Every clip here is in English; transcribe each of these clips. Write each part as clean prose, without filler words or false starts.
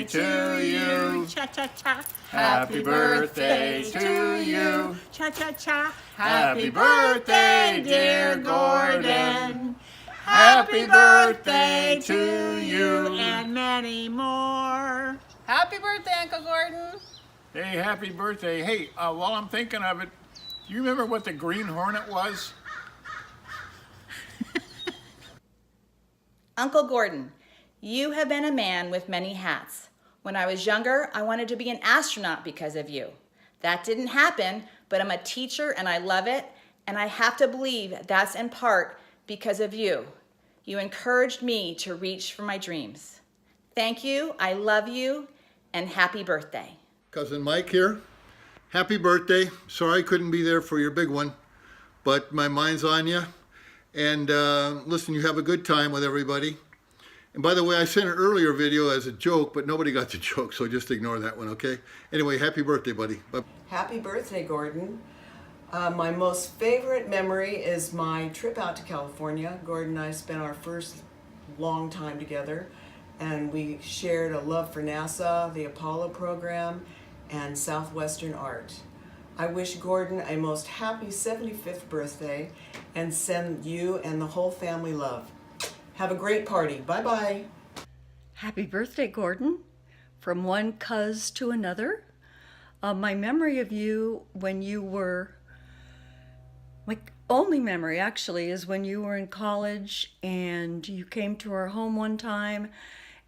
to you. Cha-cha-cha. Happy birthday to you. Cha-cha-cha. Happy birthday, dear Gordon. Happy birthday to you. And many more. Happy birthday, Uncle Gordon. Hey, happy birthday. Hey, while I'm thinking of it, do you remember what the Green Hornet was? Uncle Gordon, you have been a man with many hats. When I was younger, I wanted to be an astronaut because of you. That didn't happen, but I'm a teacher and I love it, and I have to believe that's in part because of you. You encouraged me to reach for my dreams. Thank you, I love you, and happy birthday. Cousin Mike here. Happy birthday. Sorry I couldn't be there for your big one, but my mind's on you. And listen, you have a good time with everybody. And by the way, I sent an earlier video as a joke, but nobody got the joke, so just ignore that one, okay? Anyway, happy birthday, buddy. Bye. Happy birthday, Gordon. My most favorite memory is my trip out to California. Gordon and I spent our first long time together, and we shared a love for NASA, the Apollo program, and Southwestern art. I wish Gordon a most happy 75th birthday and send you and the whole family love. Have a great party. Bye-bye. Happy birthday, Gordon. From one cuz to another. My memory of you when you were, my only memory actually is when you were in college and you came to our home one time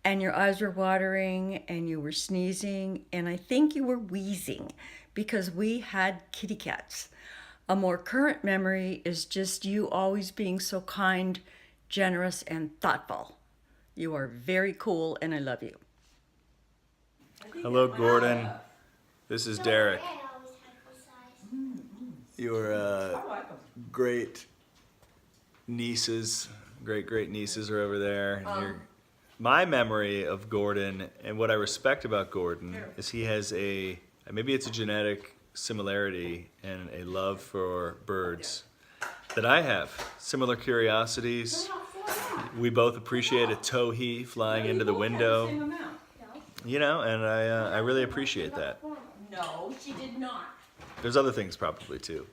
and your eyes were watering and you were sneezing and I think you were wheezing because we had kitty cats. A more current memory is just you always being so kind, generous, and thoughtful. You are very cool and I love you. Hello, Gordon. This is Derek. Your great nieces, great nieces are over there. My memory of Gordon and what I respect about Gordon is he has maybe it's a genetic similarity and a love for birds that I have. Similar curiosities. We both appreciate a towhee flying into the window. You know, and I really appreciate that. No, she did not. There's other things probably too.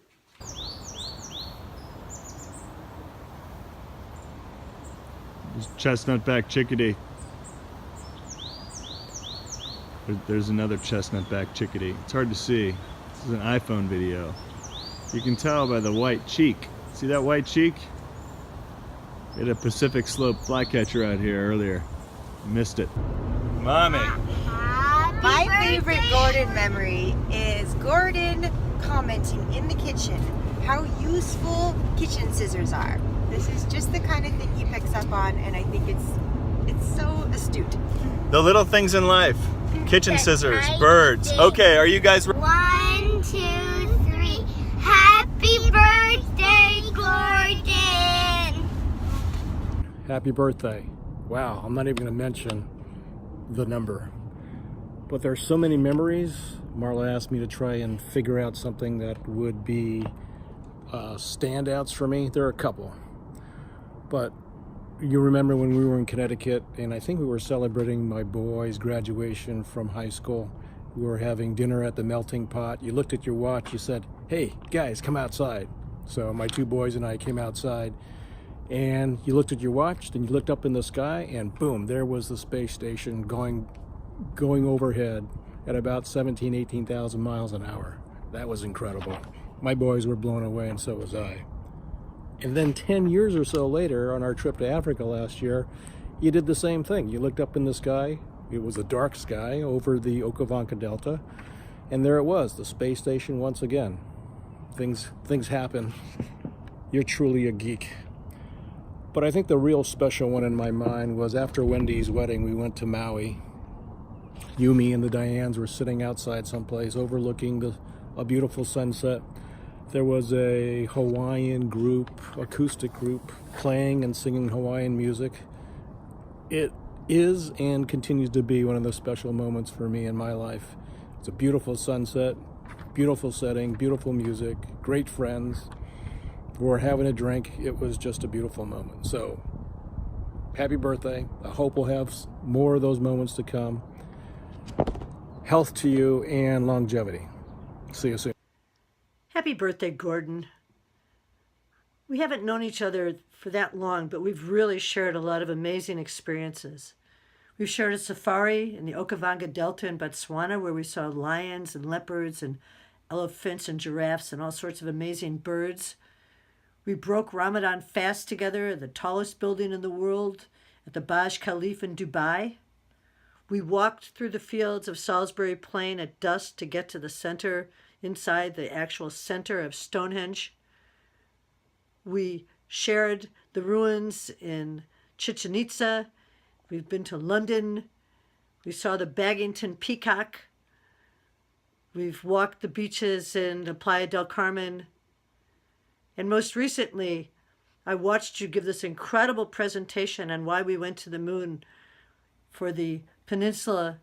Chestnut-back chickadee. There's another chestnut-back chickadee. It's hard to see. This is an iPhone video. You can tell by the white cheek. See that white cheek? We had a Pacific Slope flycatcher out here earlier. Missed it. Mommy. My favorite Gordon memory is Gordon commenting in the kitchen how useful kitchen scissors are. This is just the kind of thing he picks up on, and I think it's so astute. The little things in life. Kitchen scissors, birds. Okay, are you guys ready? 1, 2, 3. Happy birthday, Gordon! Happy birthday. Wow, I'm not even going to mention the number. But there's so many memories. Marla asked me to try and figure out something that would be standouts for me. There are a couple. But you remember when we were in Connecticut, and I think we were celebrating my boy's graduation from high school. We were having dinner at the Melting Pot. You looked at your watch, you said, "Hey, guys, come outside." So my two boys and I came outside, and you looked at your watch, then you looked up in the sky, and boom, there was the space station going overhead at about 18,000 miles an hour. That was incredible. My boys were blown away, and so was I. And then 10 years or so later, on our trip to Africa last year, you did the same thing. You looked up in the sky. It was a dark sky over the Okavango Delta, and there it was, the space station once again. Things happen. You're truly a geek. But I think the real special one in my mind was after Wendy's wedding, we went to Maui. Yumi and the Dianes were sitting outside someplace overlooking a beautiful sunset. There was a Hawaiian group, acoustic group, playing and singing Hawaiian music. It is and continues to be one of the special moments for me in my life. It's a beautiful sunset, beautiful setting, beautiful music, great friends. We're having a drink. It was just a beautiful moment. So, happy birthday. I hope we'll have more of those moments to come. health to you and longevity. See you soon. Happy birthday, Gordon. We haven't known each other for that long, but we've really shared a lot of amazing experiences. We've shared a safari in the Okavango Delta in Botswana, where we saw lions and leopards and elephants and giraffes and all sorts of amazing birds. We broke Ramadan fast together at the tallest building in the world, at the Burj Khalifa in Dubai. We walked through the fields of Salisbury Plain at dusk to get to the center, inside the actual center of Stonehenge. We shared the ruins in Chichen Itza. We've been to London. We saw the Baggington Peacock. We've walked the beaches in Playa del Carmen. And most recently, I watched you give this incredible presentation on why we went to the moon for the Peninsula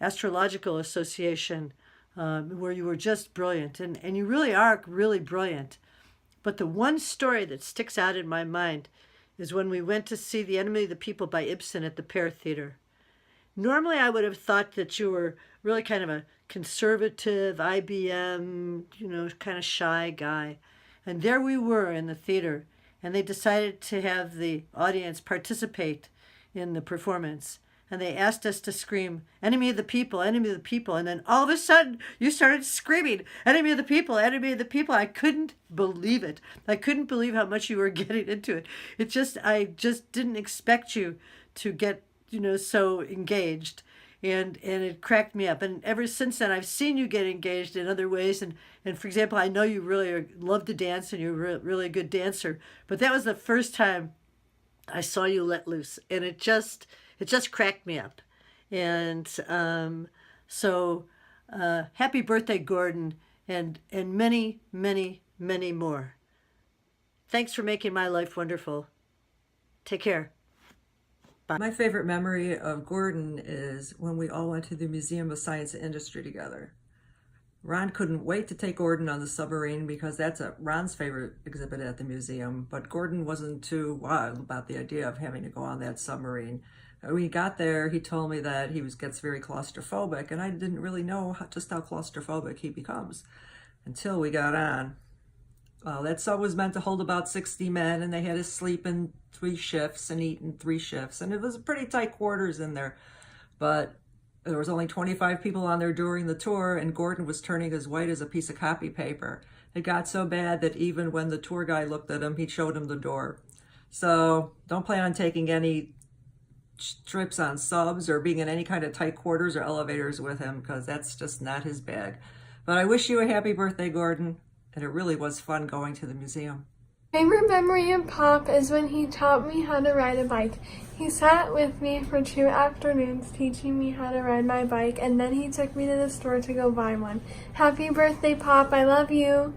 Astrological Association, where you were just brilliant. And you really are really brilliant. But the one story that sticks out in my mind is when we went to see The Enemy of the People by Ibsen at the Pear Theater. Normally, I would have thought that you were really kind of a conservative, IBM, kind of shy guy. And there we were in the theater, and they decided to have the audience participate in the performance. And they asked us to scream, "Enemy of the People, Enemy of the People." And then all of a sudden, you started screaming, "Enemy of the People, Enemy of the People." I couldn't believe it. I couldn't believe how much you were getting into it. I just didn't expect you to get, so engaged. And it cracked me up. And ever since then, I've seen you get engaged in other ways. And for example, I know you really love to dance, and you're really a good dancer. But that was the first time I saw you let loose. And it just cracked me up. And so happy birthday, Gordon, and many, many, many more. Thanks for making my life wonderful. Take care. Bye. My favorite memory of Gordon is when we all went to the Museum of Science and Industry together. Ron couldn't wait to take Gordon on the submarine because that's Ron's favorite exhibit at the museum, but Gordon wasn't too wild about the idea of having to go on that submarine. When he got there, he told me that he gets very claustrophobic, and I didn't really know just how claustrophobic he becomes until we got on. That sub was meant to hold about 60 men, and they had to sleep in 3 shifts and eat in 3 shifts, and it was pretty tight quarters in there. But there was only 25 people on there during the tour, and Gordon was turning as white as a piece of copy paper. It got so bad that even when the tour guy looked at him, he showed him the door. So don't plan on taking any trips on subs or being in any kind of tight quarters or elevators with him, because that's just not his bag. But I wish you a happy birthday, Gordon, and it really was fun going to the museum. Favorite memory of Pop is when he taught me how to ride a bike. He sat with me for 2 afternoons teaching me how to ride my bike, and then he took me to the store to go buy one. Happy birthday, Pop. I love you.